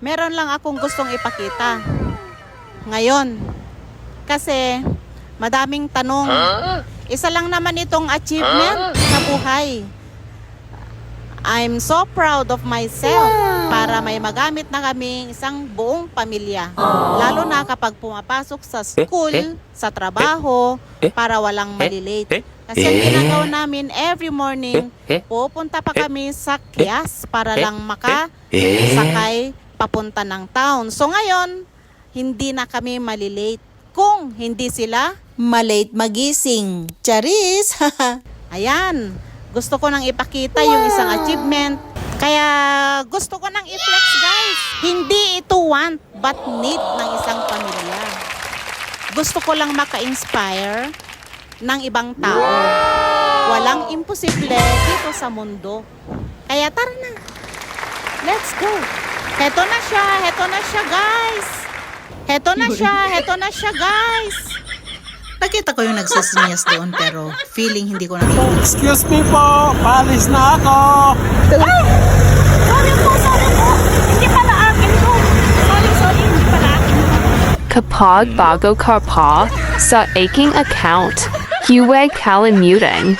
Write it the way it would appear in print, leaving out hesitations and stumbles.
meron lang akong gustong ipakita ngayon. Kasi madaming tanong. Isa lang naman itong achievement sa buhay. I'm so proud of myself para may magamit na kami isang buong pamilya. Lalo na kapag pumapasok sa school, sa trabaho, para walang malilate. Kasi ang ginagawa namin every morning, pupunta pa kami sa Kias para lang makasakay papunta ng town. So ngayon, hindi na kami malilate kung hindi sila malate magising. Charis! Ayan, gusto ko nang ipakita yung isang achievement. Kaya gusto ko nang i-flex, guys. Hindi ito want but need ng isang pamilya. Gusto ko lang maka-inspire ng ibang tao. Walang imposible dito sa mundo. Kaya tara na. Let's go. Heto na siya guys. Heto na siya guys. Nakita ko yung nagsisinyas doon pero feeling hindi ko nakita. Excuse me po, palis na ako. Sorry po. Hindi pala akin to. Sorry, hindi pala akin to. Kapag bago ka pa sa aking account, huwag kalimutan